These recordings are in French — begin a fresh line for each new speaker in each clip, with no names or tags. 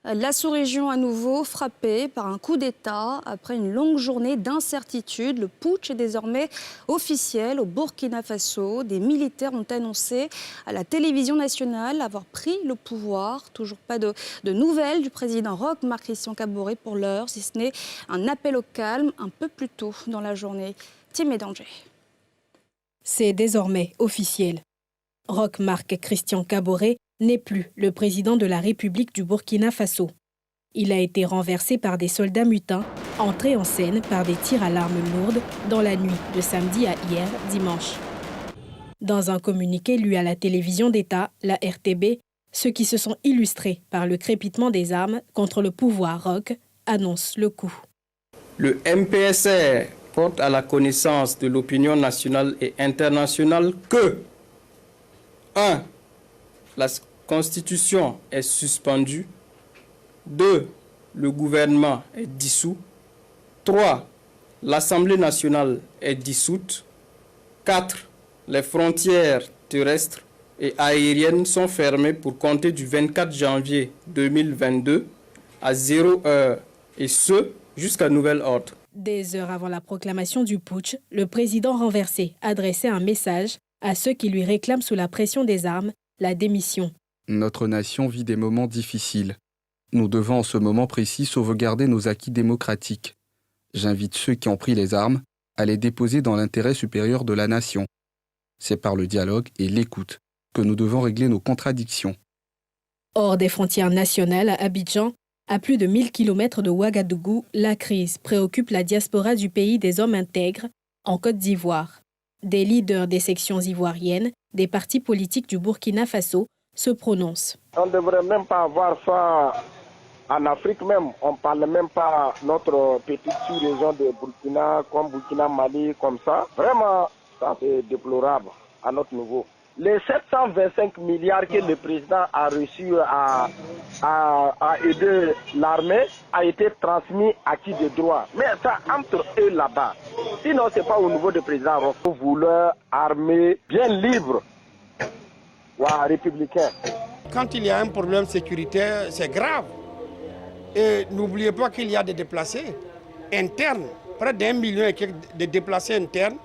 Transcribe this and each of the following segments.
La sous-région à nouveau frappée par un coup d'État. Après une longue journée d'incertitude, le putsch est désormais officiel au Burkina Faso. Des militaires ont annoncé à la télévision nationale avoir pris le pouvoir. Toujours pas de nouvelles du président Roch Marc Christian Kaboré pour l'heure, si ce n'est un appel au calme un peu plus tôt dans la journée. Tim et Danger.
C'est désormais officiel. Roch Marc Christian Kaboré n'est plus le président de la République du Burkina Faso. Il a été renversé par des soldats mutins, entrés en scène par des tirs à l'arme lourde dans la nuit de samedi à hier, dimanche. Dans un communiqué lu à la télévision d'État, la RTB, ceux qui se sont illustrés par le crépitement des armes contre le pouvoir Roch annoncent le coup.
Le MPSR porte à la connaissance de l'opinion nationale et internationale que 1. La Constitution est suspendue. 2. Le gouvernement est dissous. 3. L'Assemblée nationale est dissoute. 4. Les frontières terrestres et aériennes sont fermées pour compter du 24 janvier 2022 à 0 heure, et ce, jusqu'à nouvel ordre.
Des heures avant la proclamation du putsch, le président renversé adressait un message à ceux qui lui réclament sous la pression des armes la démission.
Notre nation vit des moments difficiles. Nous devons en ce moment précis sauvegarder nos acquis démocratiques. J'invite ceux qui ont pris les armes à les déposer dans l'intérêt supérieur de la nation. C'est par le dialogue et l'écoute que nous devons régler nos contradictions.
Hors des frontières nationales, à Abidjan, à plus de 1000 km de Ouagadougou, la crise préoccupe la diaspora du pays des hommes intègres en Côte d'Ivoire. Des leaders des sections ivoiriennes, des partis politiques du Burkina Faso se prononcent.
On ne devrait même pas avoir ça en Afrique même. On ne parle même pas notre petite sous-région de Burkina, comme Burkina Mali, comme ça. Vraiment, ça c'est déplorable à notre niveau. Les 725 milliards que le président a reçus à aider l'armée a été transmis à qui de droit. Mais ça entre eux là-bas. Sinon, ce n'est pas au niveau du président Roch. Nous voulons armée bien libre. Républicain.
Quand il y a un problème sécuritaire, c'est grave. Et n'oubliez pas qu'il y a des déplacés internes, près d'1 million et quelques de déplacés internes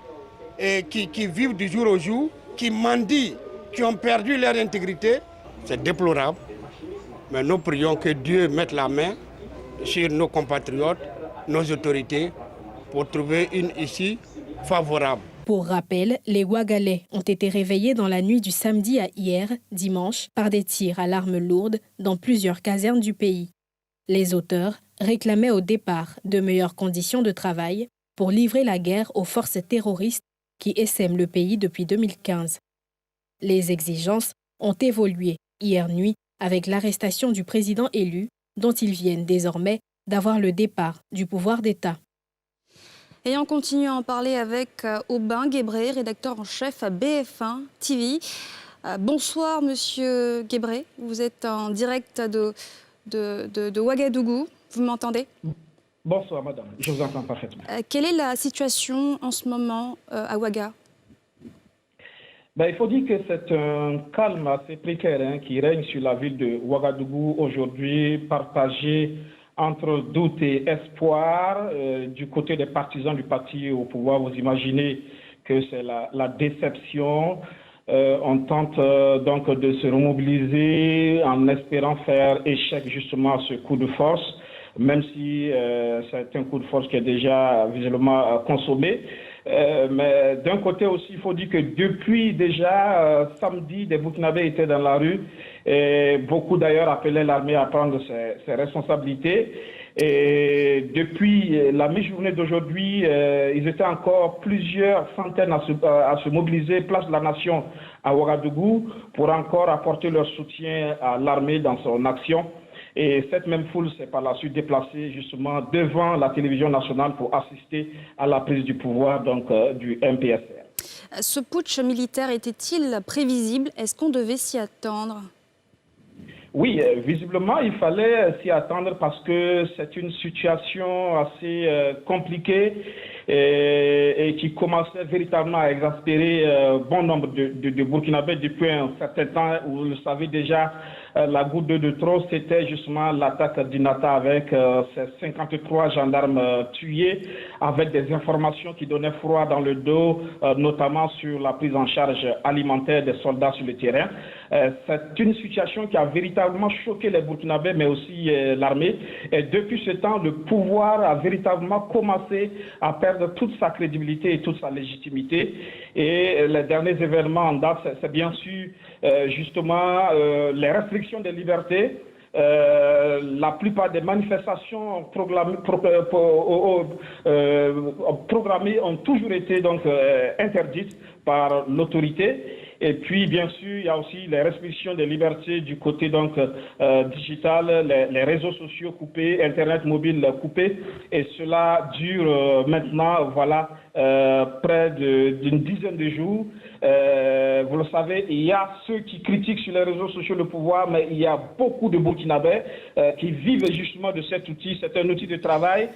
et qui vivent du jour au jour, qui mendient, qui ont perdu leur intégrité. C'est déplorable. Mais nous prions que Dieu mette la main sur nos compatriotes, nos autorités, pour trouver une issue favorable.
Pour rappel, les Ouagalais ont été réveillés dans la nuit du samedi à hier, dimanche, par des tirs à l'arme lourde dans plusieurs casernes du pays. Les auteurs réclamaient au départ de meilleures conditions de travail pour livrer la guerre aux forces terroristes qui essaiment le pays depuis 2015. Les exigences ont évolué hier nuit avec l'arrestation du président élu, dont ils viennent désormais d'avoir le départ du pouvoir d'État.
Et on continue à en parler avec Aubin Guébré, rédacteur en chef à BF1 TV. Bonsoir, monsieur Guébré. Vous êtes en direct de Ouagadougou. Vous m'entendez?
Bonsoir, madame. Je vous entends parfaitement.
Quelle est la situation en ce moment à Ouaga?
Il faut dire que c'est un calme assez précaire qui règne sur la ville de Ouagadougou aujourd'hui, partagé entre doute et espoir du côté des partisans du parti au pouvoir. Vous imaginez que c'est la déception. On tente donc de se remobiliser en espérant faire échec justement à ce coup de force, même si c'est un coup de force qui est déjà visiblement consommé. Mais d'un côté aussi, il faut dire que depuis déjà samedi, des Burkinabés étaient dans la rue et beaucoup d'ailleurs appelaient l'armée à prendre ses responsabilités. Et depuis la mi-journée d'aujourd'hui, ils étaient encore plusieurs centaines à se mobiliser place de la Nation à Ouagadougou pour encore apporter leur soutien à l'armée dans son action. Et cette même foule s'est par la suite déplacée justement devant la télévision nationale pour assister à la prise du pouvoir donc, du MPSR.
Ce putsch militaire était-il prévisible? Est-ce qu'on devait s'y attendre?
Oui, visiblement, il fallait s'y attendre parce que c'est une situation assez compliquée et qui commençait véritablement à exaspérer bon nombre de Burkinabés depuis un certain temps. Vous le savez déjà, la goutte de trop, c'était justement l'attaque d'Inata avec ses 53 gendarmes tués, avec des informations qui donnaient froid dans le dos, notamment sur la prise en charge alimentaire des soldats sur le terrain. C'est une situation qui a véritablement choqué les Burkinabés, mais aussi l'armée. Et depuis ce temps, le pouvoir a véritablement commencé à perdre toute sa crédibilité et toute sa légitimité. Et les derniers événements en date, c'est bien sûr justement les restrictions des libertés. La plupart des manifestations programmées ont toujours été donc interdites par l'autorité. Et puis, bien sûr, il y a aussi les restrictions des libertés du côté donc digital, les réseaux sociaux coupés, Internet mobile coupé. Et cela dure maintenant, voilà, près d'une dizaine de jours. Vous le savez, il y a ceux qui critiquent sur les réseaux sociaux le pouvoir, mais il y a beaucoup de Burkinabés qui vivent justement de cet outil. C'est un outil de travail.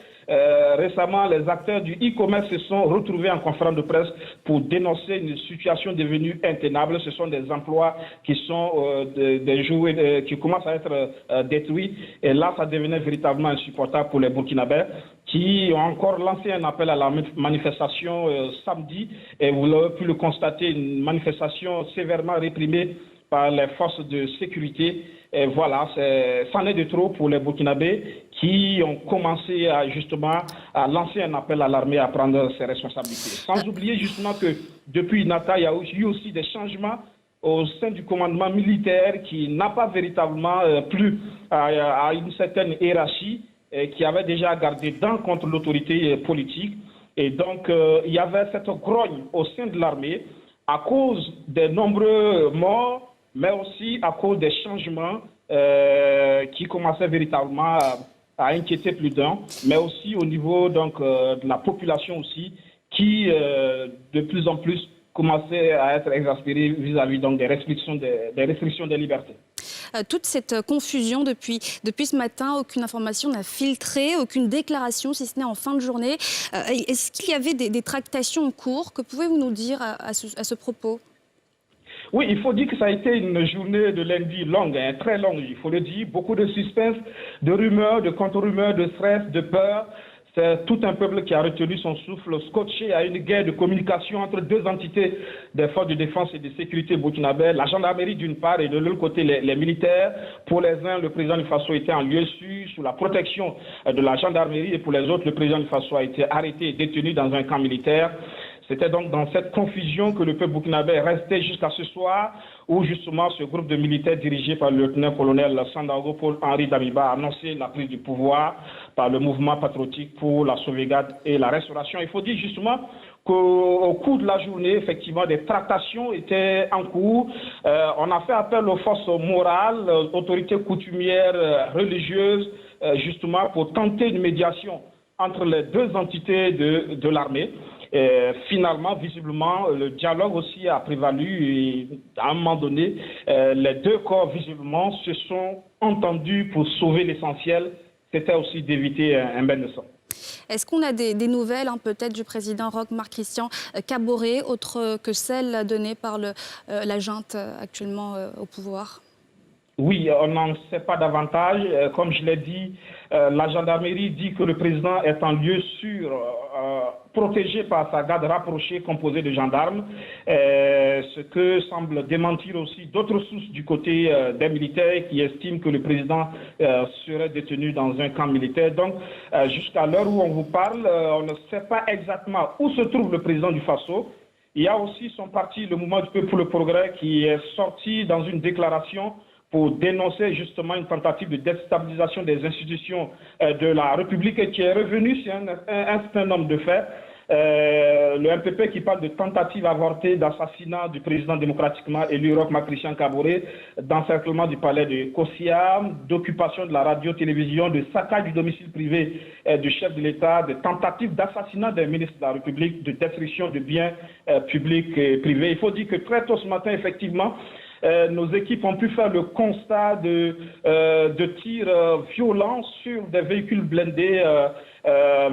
Récemment, les acteurs du e-commerce se sont retrouvés en conférence de presse pour dénoncer une situation devenue intenable. Ce sont des emplois qui sont des jours qui commencent à être détruits. Et là, ça devenait véritablement insupportable pour les Burkinabés qui ont encore lancé un appel à la manifestation samedi. Et vous l'avez pu le constater, une manifestation sévèrement réprimée par les forces de sécurité. Et voilà, c'en est de trop pour les Burkinabés qui ont commencé à lancer un appel à l'armée à prendre ses responsabilités. Sans oublier justement que depuis Nata, il y a eu aussi des changements au sein du commandement militaire qui n'a pas véritablement plu à une certaine hiérarchie et qui avait déjà gardé dents contre l'autorité politique. Et donc, il y avait cette grogne au sein de l'armée à cause des nombreux morts, mais aussi à cause des changements qui commençaient véritablement à inquiéter plus d'un, mais aussi au niveau donc, de la population aussi, qui de plus en plus commençait à être exaspérée vis-à-vis donc, des restrictions des libertés.
Toute cette confusion depuis ce matin, aucune information n'a filtré, aucune déclaration, si ce n'est en fin de journée. Est-ce qu'il y avait des tractations en cours? Que pouvez-vous nous dire à ce propos?
Oui, il faut dire que ça a été une journée de lundi longue, hein, très longue, il faut le dire. Beaucoup de suspense, de rumeurs, de contre-rumeurs, de stress, de peur. C'est tout un peuple qui a retenu son souffle, scotché à une guerre de communication entre deux entités des forces de défense et de sécurité burkinabè, la gendarmerie d'une part et de l'autre côté les militaires. Pour les uns, le président du Faso était en lieu sûr, sous la protection de la gendarmerie, et pour les autres, le président du Faso a été arrêté et détenu dans un camp militaire. C'était donc dans cette confusion que le peuple burkinabè est resté jusqu'à ce soir, où justement ce groupe de militaires dirigé par le lieutenant-colonel Sandaogo Paul-Henri Damiba a annoncé la prise du pouvoir par le mouvement patriotique pour la sauvegarde et la restauration. Il faut dire justement qu'au cours de la journée, effectivement, des tractations étaient en cours. On a fait appel aux forces morales, aux autorités coutumières, religieuses, justement pour tenter une médiation entre les deux entités de l'armée. Et finalement, visiblement, le dialogue aussi a prévalu et à un moment donné, les deux corps, visiblement, se sont entendus pour sauver l'essentiel. C'était aussi d'éviter un bain de sang.
Est-ce qu'on a des nouvelles, peut-être, du président Roch Marc Christian Kaboré, autres que celles données par la junte actuellement au pouvoir? Oui,
on n'en sait pas davantage. Comme je l'ai dit, la gendarmerie dit que le président est en lieu sûr, protégé par sa garde rapprochée composée de gendarmes, ce que semble démentir aussi d'autres sources du côté des militaires qui estiment que le président serait détenu dans un camp militaire. Donc, jusqu'à l'heure où on vous parle, on ne sait pas exactement où se trouve le président du Faso. Il y a aussi son parti, le Mouvement du Peuple pour le Progrès, qui est sorti dans une déclaration pour dénoncer justement une tentative de déstabilisation des institutions de la République et qui est revenu sur un certain nombre de faits. Le MPP qui parle de tentative avortée d'assassinat du président démocratiquement élu Roch Marc Christian Kaboré, d'encerclement du palais de Kossia, d'occupation de la radio-télévision, de saccage du domicile privé du chef de l'État, de tentative d'assassinat des ministres de la République, de destruction de biens publics et privés. Il faut dire que très tôt ce matin, effectivement, nos équipes ont pu faire le constat de tirs violents sur des véhicules blindés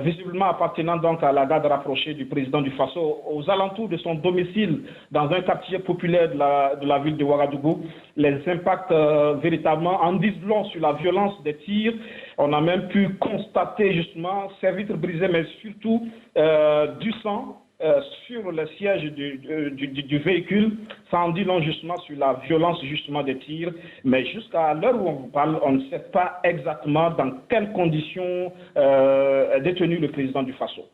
visiblement appartenant donc à la garde rapprochée du président du Faso, aux alentours de son domicile, dans un quartier populaire de la ville de Ouagadougou. Les impacts véritablement en disent long sur la violence des tirs. On a même pu constater justement ces vitres brisées, mais surtout du sang sur le siège du véhicule. Ça en dit long justement sur la violence justement des tirs. Mais jusqu'à l'heure où on vous parle, on ne sait pas exactement dans quelles conditions est détenu le président du Faso.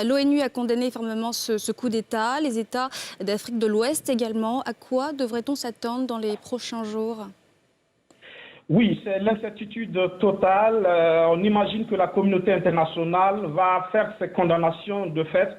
L'ONU a condamné fermement ce coup d'État. Les États d'Afrique de l'Ouest également. À quoi devrait-on s'attendre dans les prochains jours ?
Oui, c'est l'incertitude totale. On imagine que la communauté internationale va faire ses condamnations de fait.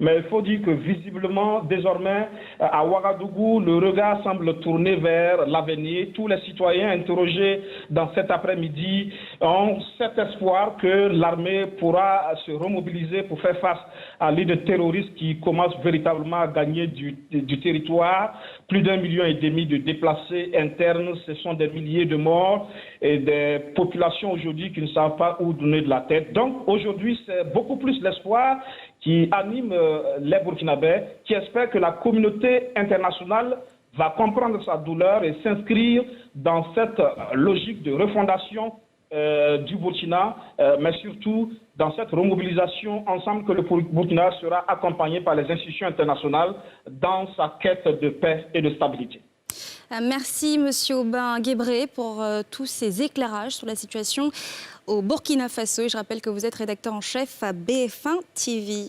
Mais il faut dire que visiblement, désormais, à Ouagadougou, le regard semble tourner vers l'avenir. Tous les citoyens interrogés dans cet après-midi ont cet espoir que l'armée pourra se remobiliser pour faire face à l'île terroriste qui commence véritablement à gagner du territoire. Plus d'1,5 million de déplacés internes, ce sont des milliers de morts et des populations aujourd'hui qui ne savent pas où donner de la tête. Donc aujourd'hui, c'est beaucoup plus l'espoir qui anime les Burkinabés, qui espèrent que la communauté internationale va comprendre sa douleur et s'inscrire dans cette logique de refondation du Burkina, mais surtout dans cette remobilisation ensemble que le Burkina sera accompagné par les institutions internationales dans sa quête de paix et de stabilité.
Merci Monsieur Aubin Guébré pour tous ces éclairages sur la situation au Burkina Faso. Et je rappelle que vous êtes rédacteur en chef à BF1 TV.